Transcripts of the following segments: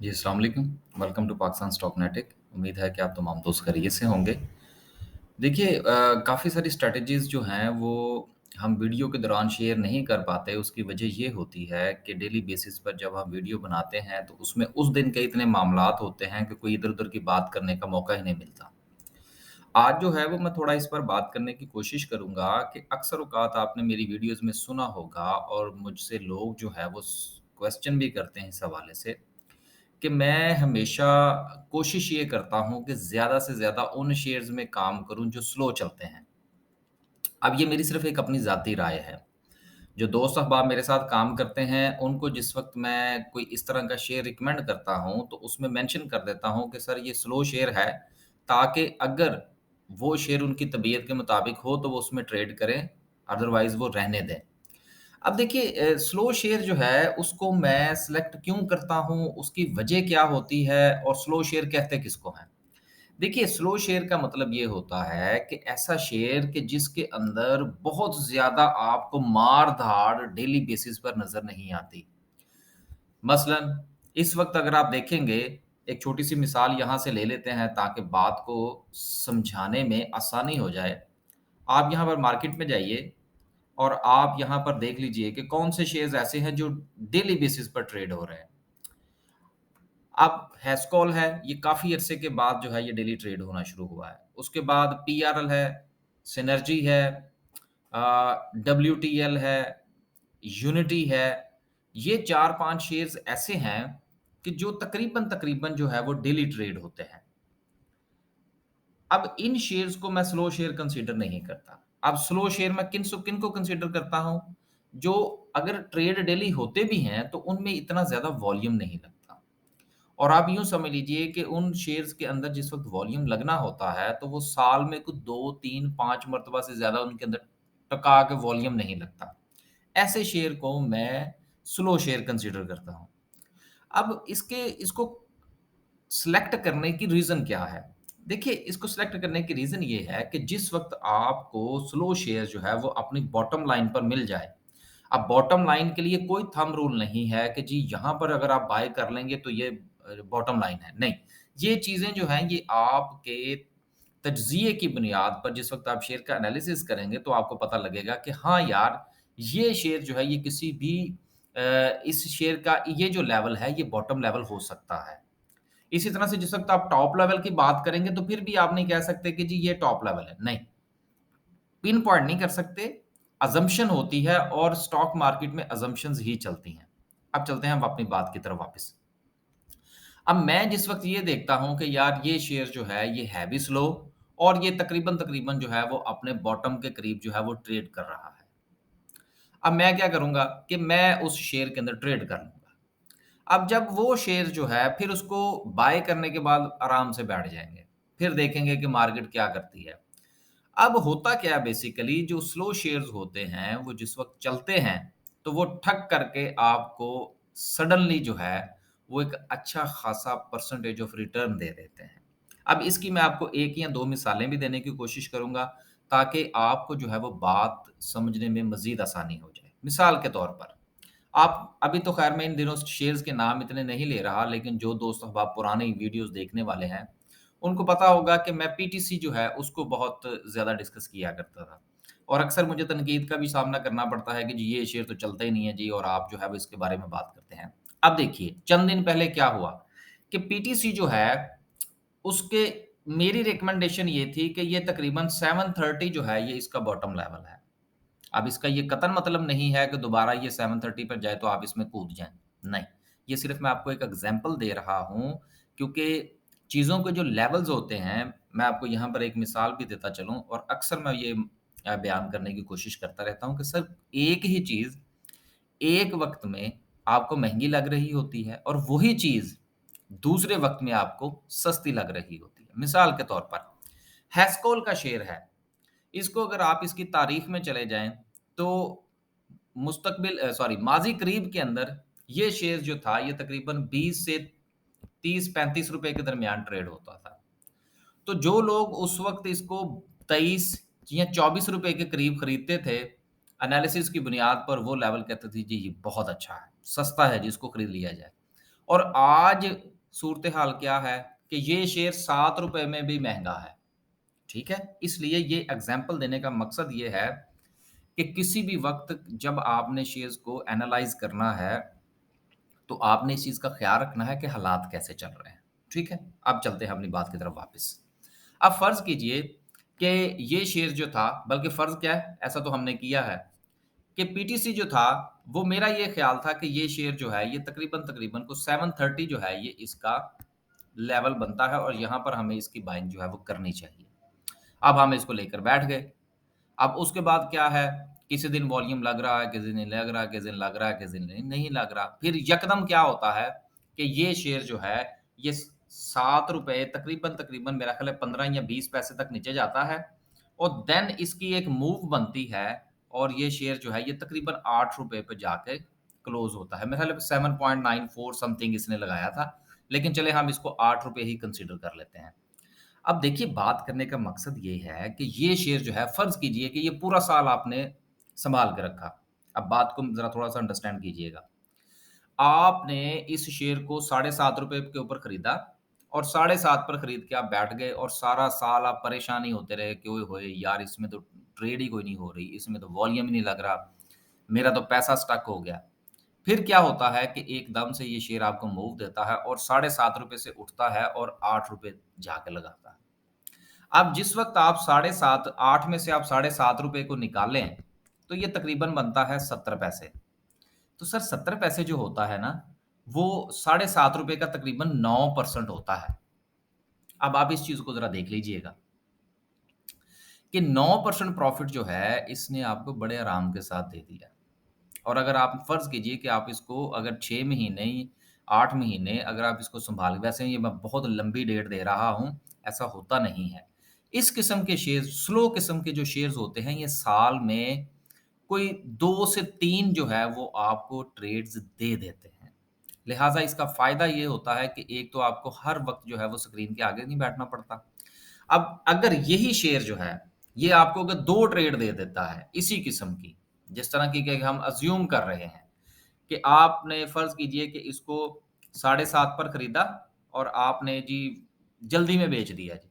जी, अस्सलाम वालेकुम। Welcome to Pakistan स्टॉकनेटिक। उम्मीद है कि आप तमाम दोस्त खैरियत से होंगे। देखिए काफ़ी सारी स्ट्रैटेजीज़ जो हैं वो हम वीडियो के दौरान शेयर नहीं कर पाते। उसकी वजह ये होती है कि डेली बेसिस पर जब हम वीडियो बनाते हैं तो उसमें उस दिन के इतने मामलात होते हैं कि कोई इधर-उधर की बात करने का मौका ही नहीं मिलता। आज जो है वो मैं थोड़ा इस पर बात करने की कोशिश करूँगा कि अक्सर औक़ात आपने मेरी वीडियोज़ में सुना होगा और मुझसे लोग जो है वो क्वेश्चन भी करते हैं इस हवाले से कि मैं हमेशा कोशिश ये करता हूँ कि ज़्यादा से ज़्यादा उन शेयर्स में काम करूँ जो स्लो चलते हैं। अब ये मेरी सिर्फ़ एक अपनी ज़ाती राय है। जो दोस्त अहबाब मेरे साथ काम करते हैं, उनको जिस वक़्त मैं कोई इस तरह का शेयर रिकमेंड करता हूँ, तो उसमें मेंशन कर देता हूँ कि सर ये स्लो शेयर है, ताकि अगर वो शेयर उनकी तबीयत के मुताबिक हो तो वो उसमें ट्रेड करें, अदरवाइज़ वो रहने दें। अब देखिए स्लो शेयर जो है उसको मैं सेलेक्ट क्यों करता हूँ, उसकी वजह क्या होती है और स्लो शेयर कहते किसको हैं? देखिए स्लो शेयर का मतलब ये होता है कि ऐसा शेयर कि जिसके अंदर बहुत ज़्यादा आपको मार-धाड़ डेली बेसिस पर नज़र नहीं आती। मसलन इस वक़्त अगर आप देखेंगे, एक छोटी-सी मिसाल यहाँ से ले लेते हैं ताकि बात को समझाने में आसानी हो जाए। आप यहाँ पर मार्केट में जाइए और आप यहाँ पर देख लीजिए कि कौन से शेयर्स ऐसे हैं जो डेली बेसिस पर ट्रेड हो रहे हैं। अब हेस्कॉल है, ये काफ़ी अरसे के बाद जो है ये डेली ट्रेड होना शुरू हुआ है। उसके बाद पीआरएल है, सिनर्जी है, डब्ल्यूटीएल है, यूनिटी है। ये 4-5 शेयर्स ऐसे हैं कि जो तकरीबन-तकरीबन जो है वो डेली ट्रेड होते हैं। अब इन शेयर्स को मैं स्लो शेयर कंसीडर नहीं करता। अब स्लो शेयर मैं किनको कंसीडर करता हूँ? जो अगर ट्रेड डेली होते भी हैं, तो उनमें इतना ज़्यादा वॉल्यूम नहीं लगता। और आप यूँ समझ लीजिए कि उन शेयर्स के अंदर जिस वक़्त वॉल्यूम लगना होता है, तो वो साल में कुछ 2, 3, 5 मर्तबा से ज़्यादा उनके अंदर टका के वॉल्यूम नहीं लगता। ऐसे शेयर को मैं स्लो शेयर कंसीडर करता हूँ। अब इसको सेलेक्ट करने की रीज़न क्या है? देखिए, इसको सेलेक्ट करने की रीज़न ये है कि जिस वक़्त आपको स्लो शेयर जो है वो अपनी बॉटम लाइन पर मिल जाए। अब बॉटम लाइन के लिए कोई थंब रूल नहीं है कि जी यहाँ पर अगर आप बाय कर लेंगे तो ये बॉटम लाइन है, नहीं। ये चीज़ें जो हैं ये आपके तज्ज़िये की बुनियाद पर जिस वक़्त आप शेयर का एनालिसिस करेंगे तो आपको पता लगेगा कि हाँ यार, ये शेयर जो है ये किसी भी इस शेयर का ये जो लेवल है ये बॉटम लेवल हो सकता है। इसी तरह से जिस वक़्त आप टॉप लेवल की बात करेंगे तो फिर भी आप नहीं कह सकते कि जी ये टॉप लेवल है, नहीं। पिन पॉइंट नहीं कर सकते, असम्पशन होती है और स्टॉक मार्केट में असम्पशन्स ही चलती हैं। अब चलते हैं हम अपनी बात की तरफ वापस। अब मैं जिस वक़्त ये देखता हूँ कि यार ये शेयर जो है ये है भी स्लो और ये तकरीबन-तकरीबन जो है वो अपने बॉटम के करीब जो है वो ट्रेड कर रहा है। अब मैं क्या करूँगा कि मैं उस शेयर के अंदर ट्रेड कर लूँगा। अब जब वो शेयर जो है फिर उसको बाय करने के बाद आराम से बैठ जाएँगे। फिर देखेंगे कि मार्केट क्या करती है। अब होता क्या है बेसिकली जो स्लो शेयर्स होते हैं, वो जिस वक़्त चलते हैं, तो वो ठग करके आपको सडनली जो है, वो एक अच्छा खासा परसेंटेज ऑफ रिटर्न दे देते हैं। अब इसकी मैं आपको 1 या 2 मिसालें भी देने की कोशिश करूँगा, ताकि आपको जो है वो बात समझने में मज़ीद आसानी हो जाए। मिसाल के तौर पर, आप अभी तो ख़ैर मैं इन दिनों शेयर्स के नाम इतने नहीं ले रहा, लेकिन जो दोस्त अहबाब पुरानी वीडियोज़ देखने वाले हैं, उनको पता होगा कि मैं पीटीसी जो है उसको बहुत ज़्यादा डिस्कस किया करता था। और अक्सर मुझे तनकीद का भी सामना करना पड़ता है कि जी ये शेयर तो चलता ही नहीं है जी और आप जो है वो इसके बारे में बात करते हैं। अब देखिए, चंद दिन पहले क्या हुआ कि पीटीसी जो है उसके मेरी रिकमेंडेशन ये थी कि ये तकरीबन 730 जो है ये इसका बॉटम लेवल है। अब इसका ये कतई मतलब नहीं है कि दोबारा ये 730 पर जाए तो आप इसमें कूद जाएँ, नहीं। ये सिर्फ़ मैं आपको एक एग्ज़ाम्पल दे रहा हूँ क्योंकि चीज़ों के जो लेवल्स होते हैं, मैं आपको यहाँ पर एक मिसाल भी देता चलूँ और अक्सर मैं ये बयान करने की कोशिश करता रहता हूँ कि सर एक ही चीज़ एक वक़्त में आपको महँगी लग रही होती है और वही चीज़ दूसरे वक़्त में आपको सस्ती लग रही होती है। मिसाल के तौर पर हेस्कोल का शेयर है, इसको अगर आप इसकी तारीख में चले जाएँ, तो माज़ी करीब के अंदर ये शेयर जो था, ये तकरीबन 20 से 30-35 रुपए के दरमियान ट्रेड होता था। तो जो लोग उस वक़्त इसको 23 या 24 रुपए के करीब खरीदते थे, एनालिसिस की बुनियाद पर वो लेवल कहते थे, जी, ये बहुत अच्छा है, सस्ता है जी, इसको खरीद लिया जाए। और आज सूरत हाल क्या है कि ये शेयर ₹7 में भी महँगा है, ठीक है? इसलिए ये एग्ज़ाम्पल देने का मकसद ये है कि किसी भी वक़्त जब आपने शेयर्स को एनालाइज़ करना है, तो आपने इस चीज़ का ख़्याल रखना है कि हालात कैसे चल रहे हैं, ठीक है? अब चलते हैं अपनी बात की तरफ वापस। अब फ़र्ज़ कीजिए कि ये शेयर जो था, बल्कि फ़र्ज़ क्या है, ऐसा तो हमने किया है कि पीटीसी जो था, वो मेरा ये ख़्याल था कि ये शेयर जो है, ये तकरीबन को 730 जो है, ये इसका लेवल बनता है और यहाँ पर हमें इसकी बाइंग जो है वो करनी चाहिए। अब हम इसको लेकर बैठ गए। अब उसके बाद क्या है, किसी दिन वॉल्यूम लग रहा है, किसी दिन नहीं लग रहा, किसी दिन लग रहा है, किसी दिन नहीं लग रहा। फिर यकदम क्या होता है कि ये शेयर जो है, ये ₹7 तकरीबन मेरा ख़्याल है 15 या 20 पैसे तक नीचे जाता है और देन इसकी एक मूव बनती है और ये शेयर जो है, ये तकरीबन ₹8 पे जाके क्लोज़ होता है। मेरे ख़्याल है 7.94 समथिंग इसने लगाया था, लेकिन चलें हम इसको ₹8 ही कंसीडर कर लेते हैं। अब देखिए बात करने का मकसद ये है कि ये शेयर जो है फ़र्ज़ कीजिए कि ये पूरा साल आपने सँभाल के रखा। अब बात को ज़रा थोड़ा-सा अंडरस्टैंड कीजिएगा। आपने इस शेयर को ₹7.5 के ऊपर खरीदा और 7.5 पर खरीद के आप बैठ गए और सारा साल आप परेशान ही होते रहे कि ओए होए! यार इसमें तो ट्रेड ही कोई नहीं हो रही, इसमें तो वॉल्यूम ही नहीं लग रहा, मेरा तो पैसा स्टक हो गया। फिर क्या होता है कि एकदम से ये शेयर आपको मूव देता है और ₹7.5 से उठता है और ₹8 जाके लगाता है। अब जिस वक़्त आप साढ़े 7 8 में से आप ₹7.5 को निकालें, तो ये तकरीबन बनता है 70 पैसे। तो सर 70 पैसे जो होता है ना, वो ₹7.5 का तकरीबन 9% होता है। अब आप इस चीज़ को ज़रा देख लीजिएगा कि 9% प्रॉफ़िट जो है, इसने आपको बड़े आराम के साथ दे दिया। और अगर आप फ़र्ज़ कीजिए कि आप इसको अगर 6 महीने, 8 महीने अगर आप इसको सँभाल वैसे ये मैं बहुत लंबी डेट दे रहा हूँ, ऐसा होता नहीं है। इस किस्म के शेयर्स, स्लो किस्म के जो शेयर्स होते हैं, ये साल में कोई 2 से 3 जो है वो आपको ट्रेड्स दे देते हैं। लिहाज़ा इसका फ़ायदा ये होता है कि एक तो आपको हर वक़्त जो है वो स्क्रीन के आगे नहीं बैठना पड़ता। अब अगर यही शेयर जो है, ये आपको अगर 2 ट्रेड दे देता है, इसी किस्म की, जिस तरह की कि हम अज़्यूम कर रहे हैं कि आपने फ़र्ज़ कीजिए कि इसको 7.5 पर खरीदा और आपने जी जल्दी में बेच दिया जी,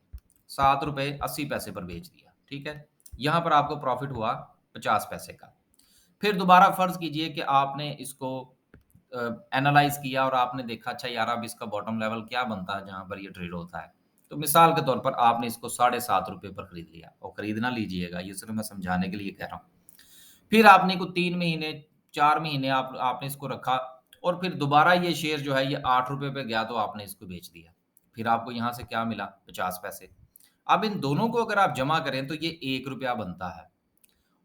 ₹7.80 पर बेच दिया, ठीक है? यहाँ पर आपको प्रॉफ़िट हुआ 50 पैसे का। फिर दोबारा फ़र्ज़ कीजिए कि आपने इसको एनालाइज़ किया और आपने देखा अच्छा यार अब इसका बॉटम लेवल क्या बनता है जहाँ पर ये ट्रेड होता है। तो मिसाल के तौर पर आपने इसको ₹7.5 पर खरीद लिया और खरीद ना लीजिएगा, ये सिर्फ़ मैं समझाने के लिए कह रहा हूँ। फिर आपने को 3 महीने, 4 महीने आपने इसको रखा और फिर दोबारा ये शेयर जो है ये ₹8 पे गया तो आपने इसको बेच दिया। फिर आपको यहाँ से क्या मिला? 50 पैसे। अब इन दोनों को अगर आप जमा करें तो ये ₹1 बनता है।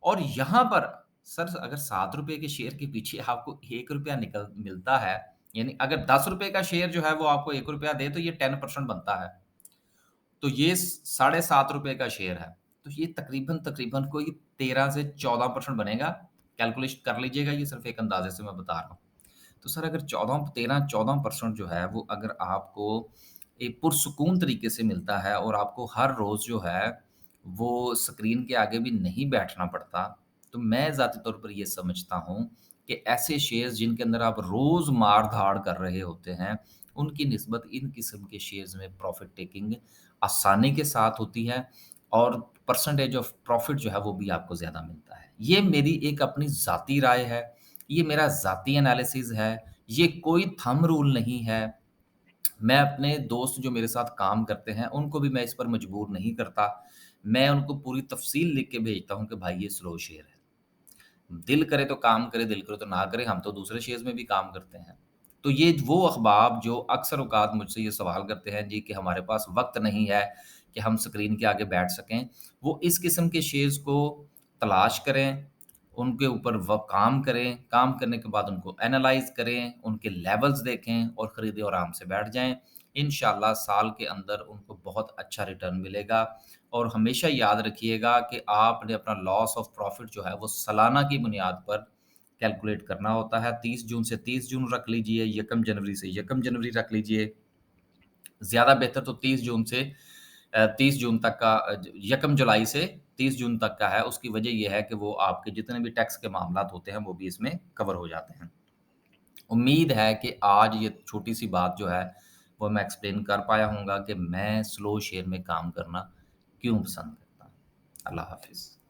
और यहाँ पर सर अगर ₹7 के शेयर के पीछे आपको ₹1 निकल मिलता है, यानी अगर ₹10 का शेयर जो है वो आपको ₹1 दे तो ये 10% बनता है। तो ये साढ़े ₹7 का शेयर है। तो ये तकरीबन कोई 13 से 14% बनेगा। कैलकुलेशन कर लीजिएगा, ये सिर्फ़ एक अंदाज़े से मैं बता रहा हूँ। तो सर अगर 13-14% जो है वो अगर आपको एक पुरसुकून तरीके से मिलता है और आपको हर रोज़ जो है वो स्क्रीन के आगे भी नहीं बैठना पड़ता, तो मैं ज़ाती तौर पर ये समझता हूँ कि ऐसे शेयर्स जिनके अंदर आप रोज़ मार-धाड़ कर रहे होते हैं, उनकी निस्बत इन किस्म के शेयर्स में प्रॉफ़िट टेकिंग आसानी के साथ होती है और परसेंटेज ऑफ प्रॉफ़िट जो है वो भी आपको ज़्यादा मिलता है। ये मेरी एक अपनी ज़ाती राय है, ये मेरा ज़ाती एनालिसिस है, ये कोई थंब रूल नहीं है। मैं अपने दोस्त जो मेरे साथ काम करते हैं, उनको भी मैं इस पर मजबूर नहीं करता। मैं उनको पूरी तफ़सील लिख के भेजता हूँ कि भाई ये स्लो शेयर है। दिल करे तो काम करे, दिल करे तो ना करे, हम तो दूसरे शेयर्स में भी काम करते हैं। तो ये वो अहबाब जो अक्सर औक़ात मुझसे ये सवाल करते हैं जी कि हमारे पास वक़्त नहीं है कि हम स्क्रीन के आगे बैठ सकें, वो इस किस्म के शेयर्स को तलाश करें, उनके ऊपर काम करें, काम करने के बाद उनको एनालाइज़ करें, उनके लेवल्स देखें और खरीदें और आराम से बैठ जाएँ। इंशाअल्लाह साल के अंदर उनको बहुत अच्छा रिटर्न मिलेगा और हमेशा याद रखिएगा कि आपने अपना लॉस ऑफ प्रॉफ़िट जो है वो सालाना की बुनियाद पर कैलकुलेट करना होता है। 30 जून से 30 जून रख लीजिए, यकम जनवरी से यकम जनवरी रख लीजिए। ज़्यादा बेहतर तो 30 जून से 30 जून तक का यकम जुलाई से 30 जून तक का है। उसकी वजह ये है कि वो आपके जितने भी टैक्स के मामलात होते हैं, वो भी इसमें कवर हो जाते हैं। उम्मीद है कि आज ये छोटी-सी बात जो है, वो मैं एक्सप्लेन कर पाया हूँगा कि मैं स्लो शेयर में काम करना क्यों पसंद करता हूँ। अल्लाह हाफ़िज़।